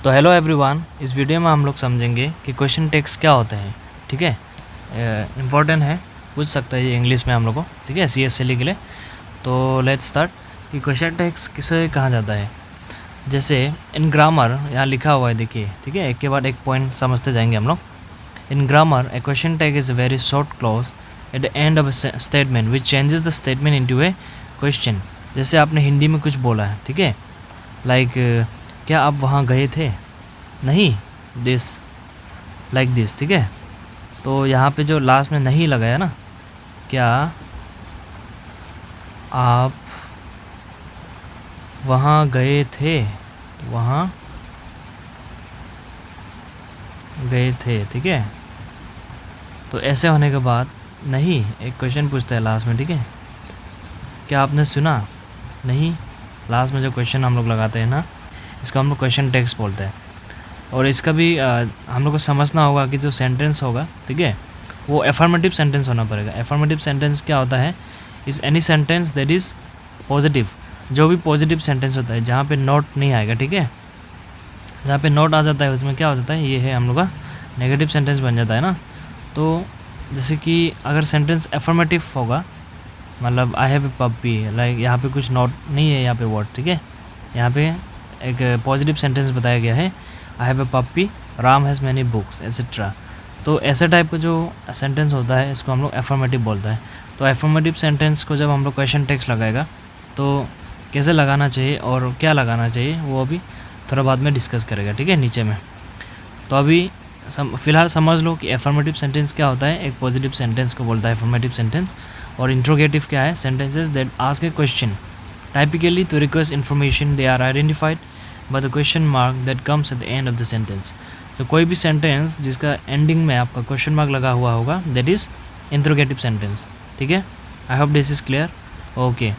तो hello everyone, इस video में हम लोग समझेंगे कि क्वेश्चन टैग्स क्या होते हैं। ठीक है, इम्पोर्टेंट है, पूछ सकता है ये इंग्लिश में हम लोग को। ठीक है, CSLE के लिए। तो लेट्स स्टार्ट कि क्वेश्चन टैग्स किसे कहा जाता है। जैसे इन ग्रामर यहाँ लिखा हुआ है, देखिए। ठीक है, एक के बाद एक पॉइंट समझते जाएंगे हम लोग। इन grammar A question tag is a very short clause eight the end of a statement which changes the statement into A question. जैसे आपने हिंदी में कुछ बोला है, ठीक है, लाइक क्या आप वहाँ गए थे? नहीं, दिस, लाइक दिस। ठीक है, तो यहाँ पे जो लास्ट में नहीं लगाया ना, क्या आप वहाँ गए थे? वहाँ गए थे। ठीक है, तो ऐसे होने के बाद नहीं, एक क्वेश्चन पूछता है लास्ट में। ठीक है, क्या आपने सुना? नहीं, लास्ट में जो क्वेश्चन हम लोग लगाते हैं ना, इसको हम लोग क्वेश्चन टैग्स बोलते हैं। और इसका भी हम लोग को समझना होगा कि जो सेंटेंस होगा, ठीक है, वो एफर्मेटिव सेंटेंस होना पड़ेगा। एफर्मेटिव सेंटेंस क्या होता है? Is any sentence that is positive. जो भी पॉजिटिव सेंटेंस होता है जहाँ पे नॉट नहीं आएगा, ठीक है, जहाँ पे नॉट आ जाता है उसमें क्या हो जाता है, ये है हम लोग का नेगेटिव सेंटेंस बन जाता है ना। तो जैसे कि अगर सेंटेंस एफर्मेटिव होगा, मतलब आई हैव ए पप्पी, लाइक यहाँ पे कुछ नॉट नहीं है, यहाँ पे वर्ड। ठीक है, यहाँ पे एक पॉजिटिव सेंटेंस बताया गया है, I have a puppy, Ram has many books, etcetera. तो ऐसे टाइप का जो सेंटेंस होता है इसको हम लोग एफर्मेटिव बोलते हैं। तो एफर्मेटिव सेंटेंस को जब हम लोग क्वेश्चन टैग्स लगाएगा तो कैसे लगाना चाहिए और क्या लगाना चाहिए वो अभी थोड़ा बाद में डिस्कस करेगा। ठीक है, नीचे में। तो अभी फ़िलहाल समझ लो कि एफर्मेटिव सेंटेंस क्या होता है। एक पॉजिटिव सेंटेंस को बोलता है एफर्मेटिव सेंटेंस, और इंट्रोगेटिव क्या है? Sentences that ask a question typically to request information, they are identified by the question mark that comes at the end of the sentence. तो कोई भी सेंटेंस जिसका एंडिंग में आपका क्वेश्चन मार्क लगा हुआ होगा, दैट इज़ इंट्रोगेटिव सेंटेंस। ठीक है, I hope this is clear. Okay,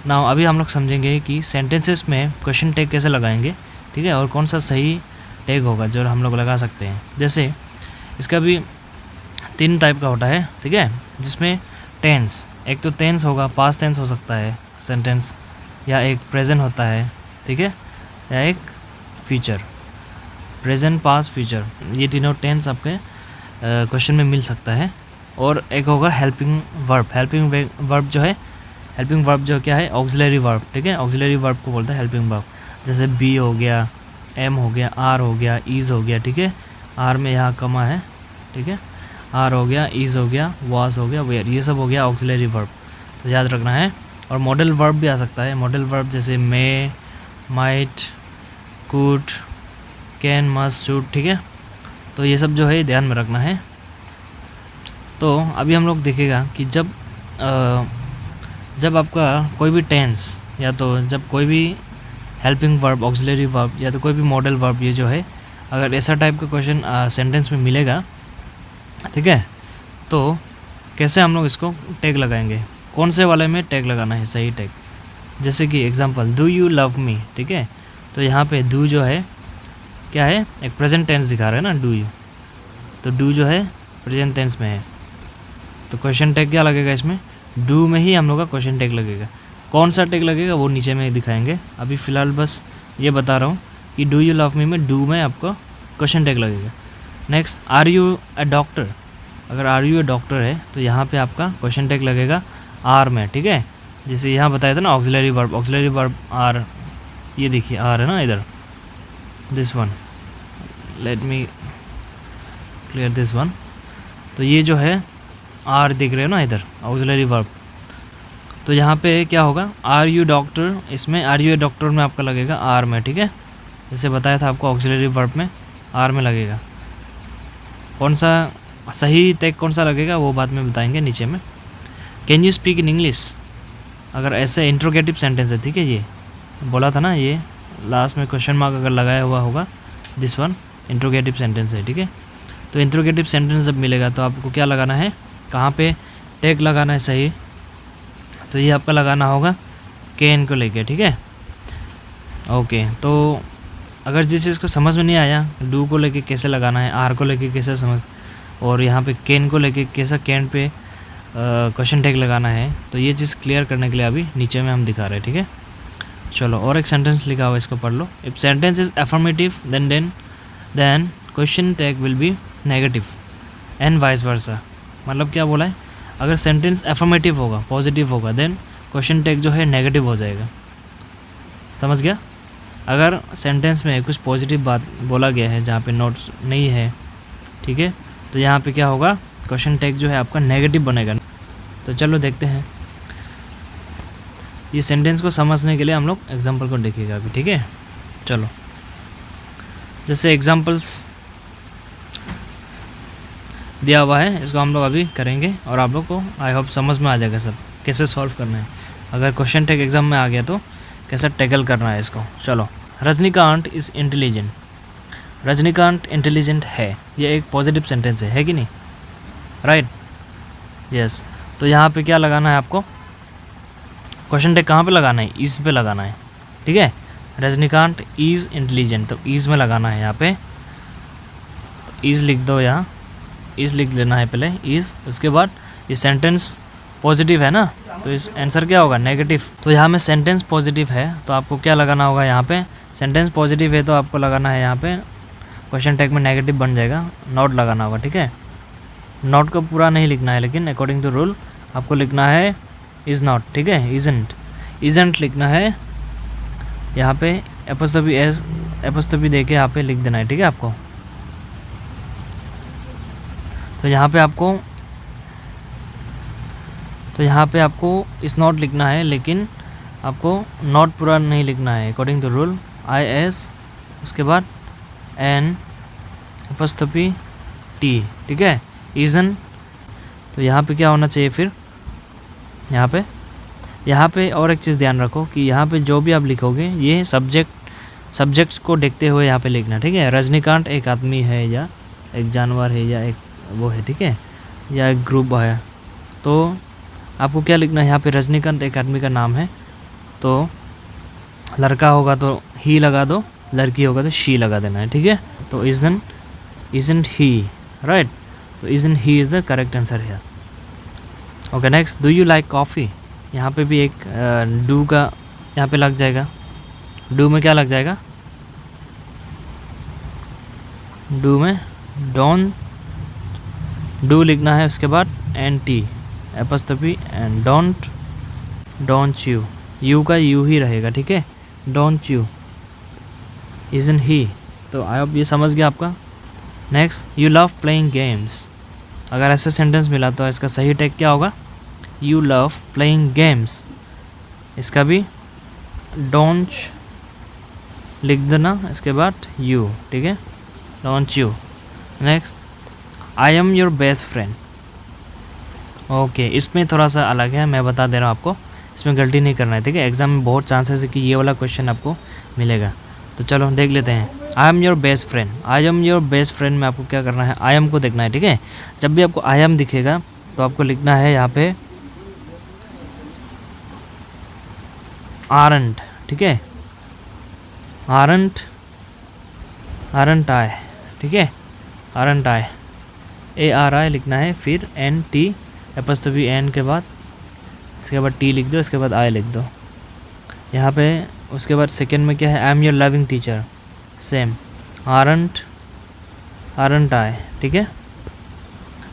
now अभी हम लोग समझेंगे कि सेंटेंसेस में क्वेश्चन टैग कैसे लगाएंगे। ठीक है, और कौन सा सही टैग होगा जो हम लोग लगा सकते हैं। जैसे इसका भी 3 टाइप का होता है। ठीक है, जिसमें टेंस, एक तो टेंस होगा, पास्ट टेंस हो सकता है सेंटेंस, या एक प्रेजेंट होता है, ठीक है, या एक फ्यूचर, प्रेजेंट, पास्ट, फ्यूचर, ये तीनों टेंस आपके क्वेश्चन में मिल सकता है। और एक होगा हेल्पिंग वर्ब। हेल्पिंग वर्ब जो है, हेल्पिंग वर्ब जो क्या है? Auxiliary verb. ठीक है, ऑक्सिलरी वर्ब को बोलते हैं हेल्पिंग वर्ब। जैसे बी हो गया, एम हो गया, आर हो गया, ईज हो गया। ठीक है, आर में यहाँ कमा है, ठीक है, आर हो गया, ईज हो गया, वास हो गया, वेयर, ये सब हो गया ऑक्सिलरी वर्ब। तो याद रखना है। और मॉडल वर्ब भी आ सकता है। मॉडल वर्ब जैसे may, might, could, can, must, should. ठीक है, तो ये सब जो है ध्यान में रखना है। तो अभी हम लोग देखेगा कि जब आपका कोई भी टेंस, या तो जब कोई भी हेल्पिंग वर्ब, ऑक्सिलरी वर्ब, या तो कोई भी मॉडल वर्ब, ये जो है, अगर ऐसा टाइप का क्वेश्चन सेंटेंस में मिलेगा, ठीक है, तो कैसे हम लोग इसको टैग लगाएंगे, कौन से वाले में टैग लगाना है सही टैग। जैसे कि example, do you love me. ठीक है, तो यहाँ पे डू जो है क्या है? एक प्रेजेंट टेंस दिखा रहा है ना, डू यू, तो डू जो है प्रेजेंट टेंस में है। तो क्वेश्चन टैग क्या लगेगा इसमें? डू में ही हम लोग का क्वेश्चन टैग लगेगा। कौन सा टैग लगेगा वो नीचे में दिखाएंगे। अभी फ़िलहाल बस ये बता रहा हूँ कि डू यू लव मी में डू में आपको क्वेश्चन टैग लगेगा। Next, are you a doctor. अगर आर यू अ डॉक्टर है तो यहाँ पे आपका क्वेश्चन टैग लगेगा आर में। ठीक है, जैसे यहाँ बताया था ना auxiliary verb, auxiliary verb are, ये देखिए आर है ना इधर, this one, let me clear this one. तो ये जो है आर दिख रहे हो ना इधर, ऑक्सिलरी वर्ब। तो यहाँ पे क्या होगा? आर यू डॉक्टर, इसमें आर यू ए डॉक्टर में आपका लगेगा आर में। ठीक है, जैसे बताया था आपको ऑक्सिलरी वर्ब में आर में लगेगा। कौन सा सही टैग कौन सा लगेगा वो बाद में बताएंगे नीचे में। Can you speak in English, अगर ऐसे इंट्रोगेटिव सेंटेंस है, ठीक है, ये बोला था ना, ये लास्ट में क्वेश्चन मार्क अगर लगाया हुआ होगा, दिस वन इंट्रोगेटिव सेंटेंस है। ठीक है, तो इंट्रोगेटिव सेंटेंस जब मिलेगा तो आपको क्या लगाना है, कहाँ पे टैग लगाना है सही, तो ये आपका लगाना होगा कैन को लेके। ठीक है, ओके। तो अगर जिस चीज़ को समझ में नहीं आया, डू को लेके कैसे लगाना है, आर को लेके कैसे समझ, और यहाँ पे कैन को लेके कैसा कैन पे क्वेश्चन टैग लगाना है, तो ये चीज़ क्लियर करने के लिए अभी नीचे में हम दिखा रहे हैं। ठीक है, चलो और एक सेंटेंस लिखा हुआ है, इसको पढ़ लो। If sentence is affirmative then question tag will be negative and vice versa. मतलब क्या बोला है, अगर सेंटेंस अफर्मेटिव होगा, पॉजिटिव होगा, देन क्वेश्चन टैग जो है नेगेटिव हो जाएगा। समझ गया? अगर सेंटेंस में कुछ पॉजिटिव बात बोला गया है जहाँ पे नोट्स नहीं है, ठीक है, तो यहाँ पे क्या होगा, क्वेश्चन टैग जो है आपका नेगेटिव बनेगा। तो चलो देखते हैं। ये सेंटेंस को समझने के लिए हम लोग एग्जांपल को देखेगा अभी, ठीक है। चलो जैसे एग्जांपल्स दिया हुआ है, इसको हम लोग अभी करेंगे और आप लोग को आई होप समझ में आ जाएगा सब कैसे सॉल्व करना है। अगर क्वेश्चन टैग एग्जाम में आ गया तो कैसे टैकल करना है इसको। चलो, Rajinikanth is intelligent. Rajinikanth intelligent है, ये एक पॉजिटिव सेंटेंस है कि नहीं? Right, yes. तो यहाँ पे क्या लगाना है आपको, क्वेश्चन टैग कहाँ पे लगाना है, इज़ पे लगाना है, ठीक है। रजनीकांत इज़ इंटेलिजेंट, तो इज़ में लगाना है यहाँ पे। तो इज़ लिख दो, यहाँ इज़ लिख लेना है पहले, इज़। उसके बाद ये सेंटेंस पॉजिटिव है ना, तो इस आंसर क्या होगा, नेगेटिव। तो यहाँ में सेंटेंस पॉजिटिव है तो आपको क्या लगाना होगा, यहाँ पे सेंटेंस पॉजिटिव है तो आपको लगाना है यहाँ पे क्वेश्चन टैग में नेगेटिव बन जाएगा, नॉट लगाना होगा, ठीक है। नॉट को पूरा नहीं लिखना है, लेकिन अकॉर्डिंग टू रूल आपको लिखना है इज़ नॉट, ठीक है। इज़ंट, इज़ंट लिखना है यहाँ पे, एपोस्ट्रोफी दे के यहाँ पे लिख देना है, ठीक है आपको। तो यहाँ पे आपको इस नॉट लिखना है, लेकिन आपको नॉट पूरा नहीं लिखना है अकॉर्डिंग टू रूल। IS, उसके बाद N एपोस्ट्रोफी T, ठीक है, इज़न। तो यहाँ पे क्या होना चाहिए फिर, यहाँ पे और एक चीज़ ध्यान रखो कि यहाँ पे जो भी आप लिखोगे ये सब्जेक्ट्स को देखते हुए यहाँ पे लिखना, ठीक है। रजनीकांत एक आदमी है या एक जानवर है या एक वो है, ठीक है, या एक ग्रुप है। तो आपको क्या लिखना है यहाँ पे, रजनीकांत एक आदमी का नाम है, तो लड़का होगा तो ही लगा दो, लड़की होगा तो शी लगा देना है, ठीक है। तो इज़न्ट ही, राइट। तो isn't he is the correct answer है। Okay, next, do you like coffee. यहाँ पे भी एक डू का यहाँ पे लग जाएगा। डू में क्या लग जाएगा, डू में डोंट, डू लिखना है, उसके बाद NT apostrophe and don't you का यू ही रहेगा, ठीक है, डोंट यू। इज़न्ट ही, तो आई होप ये समझ गया आपका। Next, you love playing games. अगर ऐसे सेंटेंस मिला तो इसका सही टैग क्या होगा, यू लव प्लेइंग गेम्स। इसका भी डोंट लिख देना, इसके बाद यू, ठीक है, don't you. Next, I am your best friend. Okay, इसमें थोड़ा सा अलग है, मैं बता दे रहा हूँ आपको, इसमें गलती नहीं करना है, ठीक है। एग्जाम में बहुत चांसेस है कि ये वाला क्वेश्चन आपको मिलेगा। तो चलो देख लेते हैं। आई am your best friend, I am your best friend में आपको क्या करना है, आई एम को देखना है, ठीक है। जब भी आपको आई एम दिखेगा तो आपको लिखना है यहाँ पे आरंट, ठीक है, आरंट आई, ठीक है, आरंट आई, ARI लिखना है, फिर NT एपोस्ट्रोफी N के बाद, इसके बाद T लिख दो, इसके बाद I लिख दो यहाँ पे। उसके बाद सेकेंड में क्या है, I am your loving teacher, same, aren't I, ठीक है।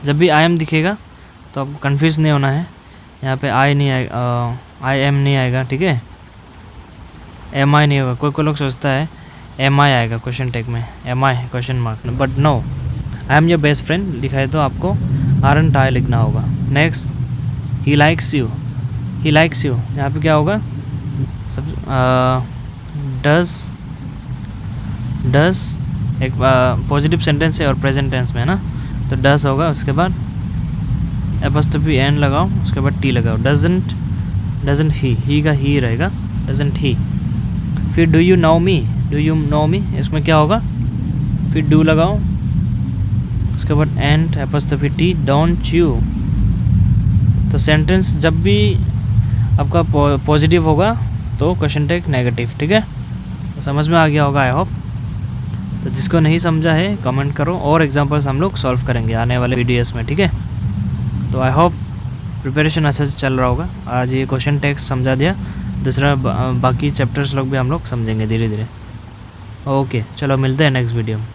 जब भी आई एम दिखेगा तो आपको कंफ्यूज नहीं होना है, यहाँ पे आई नहीं आएगा, IM नहीं आएगा, ठीक है, MI नहीं होगा। कोई लोग सोचता है MI आएगा क्वेश्चन टैग में, MI question mark, but no, I am your best friend लिखा है तो आपको आरंट आई लिखना होगा। Next, he likes you, he likes you, यहाँ पे क्या होगा, सब डज एक पॉजिटिव सेंटेंस है और प्रेजेंट टेंस में है ना, तो डज होगा, उसके बाद एपोस्ट्रोफी N लगाओ, उसके बाद T लगाओ। डजंट ही का ही रहेगा, डजंट ही। फिर डू यू नो मी, इसमें क्या होगा, फिर डू लगाओ, उसके बाद and apostrophe T, don't you. तो सेंटेंस जब भी आपका पॉजिटिव होगा तो क्वेश्चन टैग नेगेटिव, ठीक है। तो समझ में आ गया होगा आई होप। तो जिसको नहीं समझा है कमेंट करो, और एग्जांपल्स हम लोग सॉल्व करेंगे आने वाले वीडियोस में, ठीक है। तो आई होप प्रिपरेशन अच्छे से चल रहा होगा। आज ये क्वेश्चन टैग समझा दिया दूसरा बाकी चैप्टर्स लोग भी हम लोग समझेंगे धीरे धीरे। ओके चलो मिलते हैं नेक्स्ट वीडियो में।